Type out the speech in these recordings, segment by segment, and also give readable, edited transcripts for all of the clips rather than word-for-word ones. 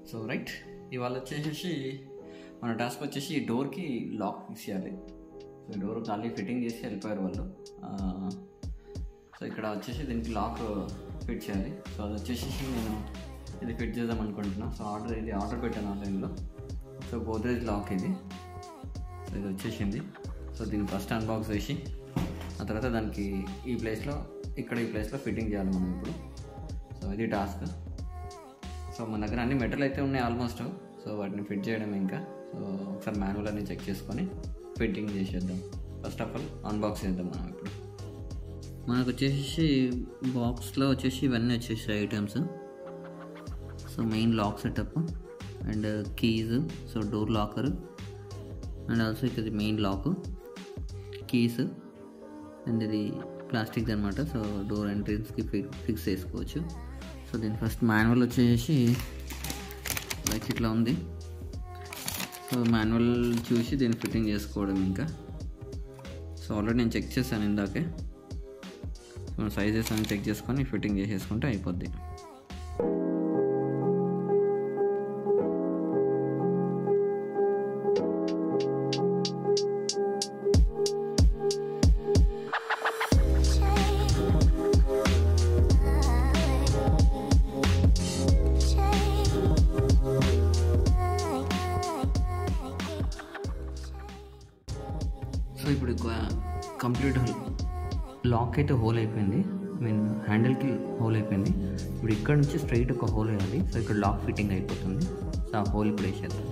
So right, ఇవాళ వచ్చేసి మన టాస్క్ వచ్చేసి ఈ డోర్కి లాక్ ఫిక్స్ చేయాలి. సో ఈ డోర్ ఖాళీ ఫిట్టింగ్ చేసి వెళ్ళిపోయారు వాళ్ళు. సో ఇక్కడ వచ్చేసి దీనికి లాక్ ఫిట్ చేయాలి. సో అది వచ్చేసి నేను ఇది ఫిట్ చేద్దాం అనుకుంటున్నాను. సో ఆర్డర్ పెట్టాను ఆన్లైన్లో. సో గోద్రేజ్ లాక్ ఇది. సో ఇది వచ్చేసింది. సో దీన్ని ఫస్ట్ అన్బాక్స్ చేసి ఆ తర్వాత దానికి ఈ ప్లేస్లో ఫిట్టింగ్ చేయాలి మనం ఇప్పుడు. సో ఇది టాస్క్. సో మన దగ్గర అన్ని మెటల్ అయితే ఉన్నాయి ఆల్మోస్ట్. సో వాటిని ఫిట్ చేయడం ఇంకా. సో ఒకసారి మాన్యువల్ అన్ని చెక్ చేసుకొని ఫిట్టింగ్ చేసేద్దాం. ఫస్ట్ ఆఫ్ ఆల్ అన్బాక్స్ చేద్దాం మనం ఇప్పుడు. మనకు వచ్చేసి బాక్స్లో వచ్చేసి ఇవన్నీ వచ్చేసి items. So main lock setup and keys, so door locker and also ఇది మెయిన్ లాక్, కీస్ అండ్ ఇది ప్లాస్టిక్ అనమాట. సో డోర్ ఎంట్రన్స్కి ఫిక్స్ చేసుకోవచ్చు. సో దీని ఫస్ట్ మాన్యువల్ వచ్చేసి లైక్ ఇట్లా ఉంది. సో మాన్యువల్ చూసి దీన్ని ఫిట్టింగ్ చేసుకోవడం ఇంకా. సో ఆల్రెడీ నేను చెక్ చేశాను ఇందాకే. సో సైజెస్ అన్ని చెక్ చేసుకొని ఫిట్టింగ్ చేసేసుకుంటే అయిపోద్ది. సో ఇప్పుడు కంప్లీట్ లాక్ అయితే హోల్ అయిపోయింది. హ్యాండిల్కి హోల్ అయిపోయింది. ఇప్పుడు ఇక్కడ నుంచి స్ట్రైట్ ఒక హోల్ వేయాలి. సో ఇక్కడ లాక్ ఫిట్టింగ్ అయిపోతుంది. సో ఆ హోల్ ఇప్పుడు వేసేద్దాం.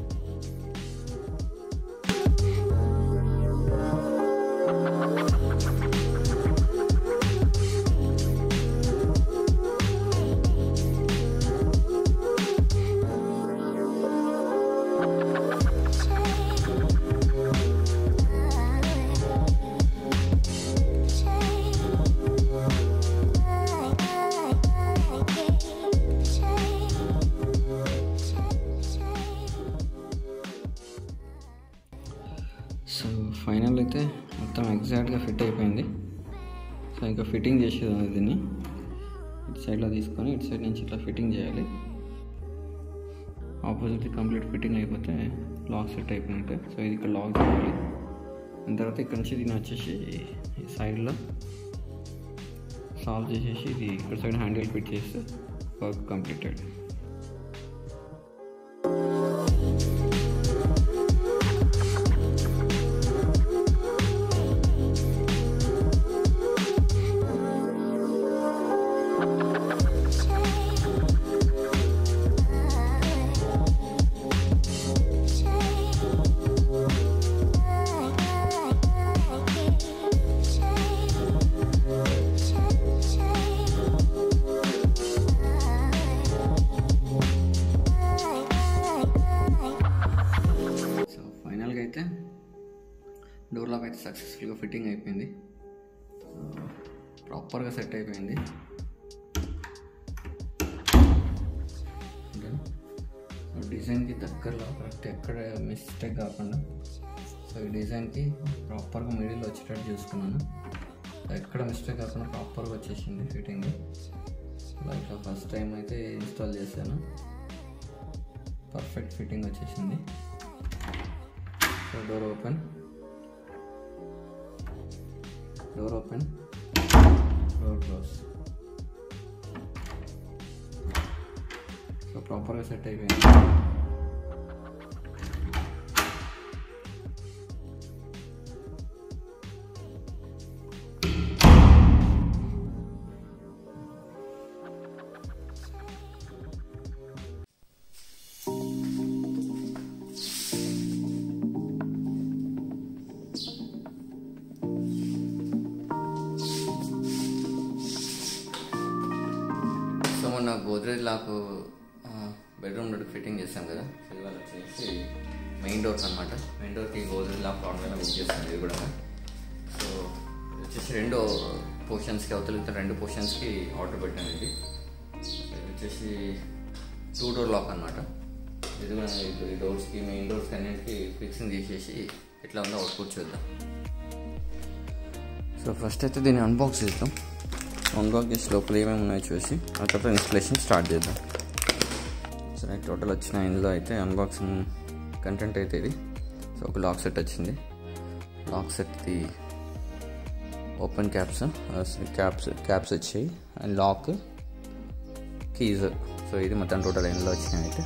సో ఫైనల్ అయితే మొత్తం ఎగ్జాక్ట్గా ఫిట్ అయిపోయింది. సో ఇంకా ఫిట్టింగ్ చేసేది దీన్ని ఇటు సైడ్లో తీసుకొని ఇటు సైడ్ నుంచి ఇట్లా ఫిట్టింగ్ చేయాలి. ఆపోజిట్ కంప్లీట్ ఫిట్టింగ్ అయిపోతే లాక్ సెట్ అయిపోయినట్టే. సో ఇది ఇక్కడ లాక్ చేయాలి. దాని తర్వాత ఇక్కడ నుంచి దీన్ని వచ్చేసి ఈ సైడ్లో సాల్వ్ చేసేసి ఇది ఇక్కడ సైడ్ హ్యాండిల్ ఫిట్ చేస్తే వర్క్ కంప్లీటెడ్. అయితే డోర్ లాక్ అయితే సక్సెస్ఫుల్గా ఫిట్టింగ్ అయిపోయింది. ప్రాపర్గా సెట్ అయిపోయింది. డిజైన్కి దగ్గరలో కరెక్ట్ ఎక్కడ మిస్టేక్ కాకుండా సో ఈ డిజైన్కి ప్రాపర్గా మిడిల్లో వచ్చేటట్టు చూసుకున్నాను. ఎక్కడ మిస్టేక్ కాకుండా ప్రాపర్గా వచ్చేసింది ఫిట్టింగ్. లైక్ ఫస్ట్ టైం అయితే ఇన్స్టాల్ చేశాను. పర్ఫెక్ట్ ఫిట్టింగ్ వచ్చేసింది. So door open, door close. So proper set అయిపోయింది. మొన్న గోద్రేజ్ లాక్ బెడ్రూమ్ డోర్కి ఫిట్టింగ్ చేస్తాం కదా. సో ఇవాళ వచ్చేసి మెయిన్ డోర్స్ అనమాట. మెయిన్ డోర్కి గోద్రేజ్ లాక్ ఆన్లైన్లో బుక్ చేస్తాను ఇది కూడా. సో వచ్చేసి రెండు పోర్షన్స్కి అవతల రెండు పోర్షన్స్కి ఆర్డర్ పెట్టాను. ఇది వచ్చేసి 2 డోర్ లాక్ అనమాట. ఇది కూడా ఈ డోర్స్కి మెయిన్ డోర్స్కి అన్నింటికి ఫిక్సింగ్ చేసేసి ఎట్లా ఉందో అవుట్పుట్ చూద్దాం. సో ఫస్ట్ అయితే దీన్ని అన్బాక్స్ చేద్దాం. అన్బాక్స్ చేసి లోపల ఏమేమి ఉన్నాయో చూసి ఆ తర్వాత ఇన్స్టలేషన్ స్టార్ట్ చేద్దాం. సో సరే టోటల్ వచ్చిన ఇందులో అయితే అన్బాక్సింగ్ కంటెంట్ అయితే ఇది. సో ఒక లాక్ సెట్ వచ్చింది. లాక్ సెట్ది ఓపెన్ క్యాప్స్ వచ్చాయి అండ్ లాక్ కీజ్. సో ఇది మొత్తం టోటల్ ఇందులో వచ్చినాయి అయితే.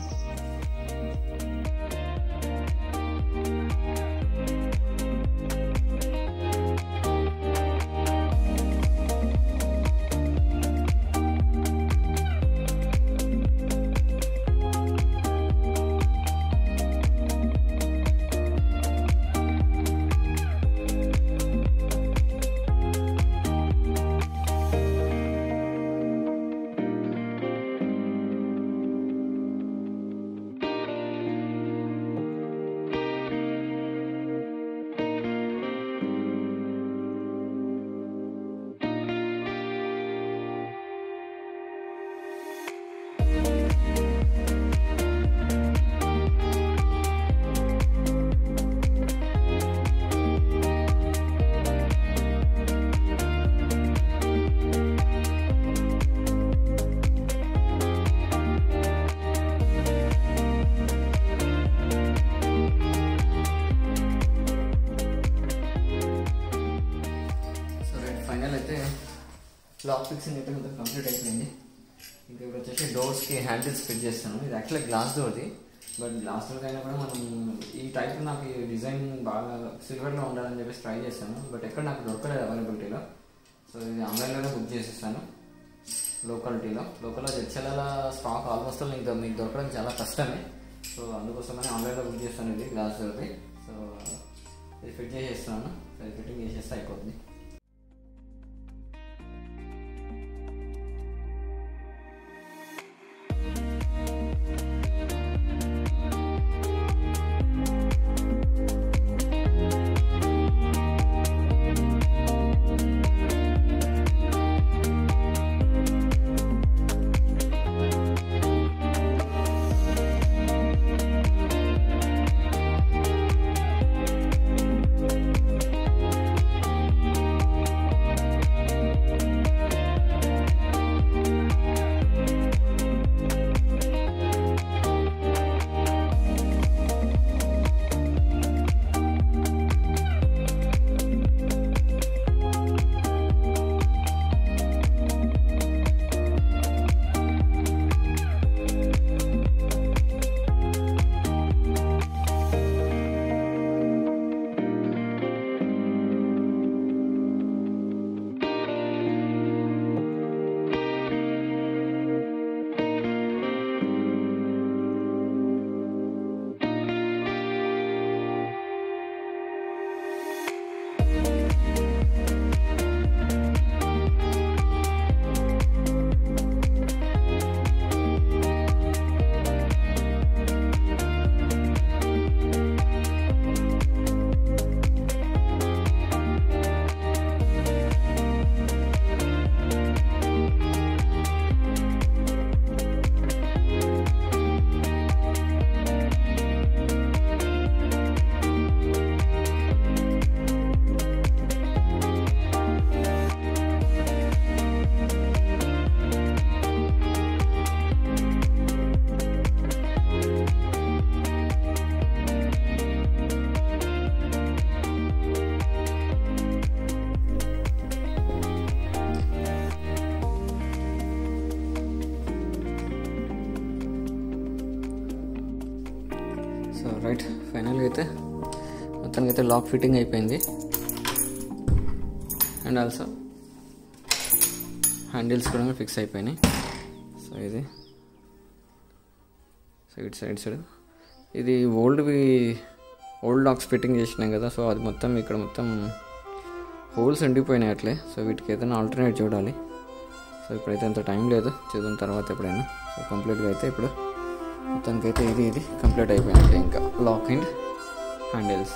లాక్ ఫిక్సింగ్ అయితే మొత్తం కంప్లీట్ అయిపోయింది. ఇంకా ఇప్పుడు వచ్చేసి డోర్స్కి హ్యాండిల్స్ ఫిట్ చేస్తాను. ఇది యాక్చువల్గా గ్లాస్ డోర్ది, బట్ గ్లాస్ డోర్ అయినా కూడా మనం ఈ టైప్ నాకు ఈ డిజైన్ బాగా సిల్వర్లో ఉండాలని చెప్పేసి ట్రై చేస్తాను, బట్ ఎక్కడ నాకు దొరకలేదు అవైలబిలిటీలో. సో ఇది ఆన్లైన్లోనే బుక్ చేసేస్తాను లోకల్లో జడ్చల స్టాక్ ఆల్మోస్ట్ ఇంకా మీకు దొరకడం చాలా కష్టమే. సో అందుకోసమని ఆన్లైన్లో బుక్ చేస్తాను ఇది గ్లాస్ డోర్ది. సో ఇది ఫిట్ చేసేస్తున్నాను. సో ఇది ఫిట్టింగ్ చేసేస్తే అయిపోతుంది. సో రైట్, ఫైనల్గా అయితే మొత్తానికి అయితే లాక్ ఫిట్టింగ్ అయిపోయింది. అండ్ ఆల్సో హ్యాండిల్స్ కూడా ఫిక్స్ అయిపోయినాయి. సో ఇది సైడ్ ఇది ఓల్డ్ లాక్స్ ఫిట్టింగ్ చేసినాం కదా. సో అది మొత్తం ఇక్కడ మొత్తం హోల్స్ ఎండిపోయినాయి అట్లే. సో వీటికి ఏదైనా ఆల్టర్నేట్ చూడాలి. సో ఇప్పుడైతే అంత టైం లేదు, చూద్దాం తర్వాత ఎప్పుడైనా. సో కంప్లీట్గా అయితే ఇప్పుడు మొత్తానికైతే ఇది కంప్లీట్ అయిపోయినట్టే ఇంకా లాక్ అండ్ హ్యాండిల్స్.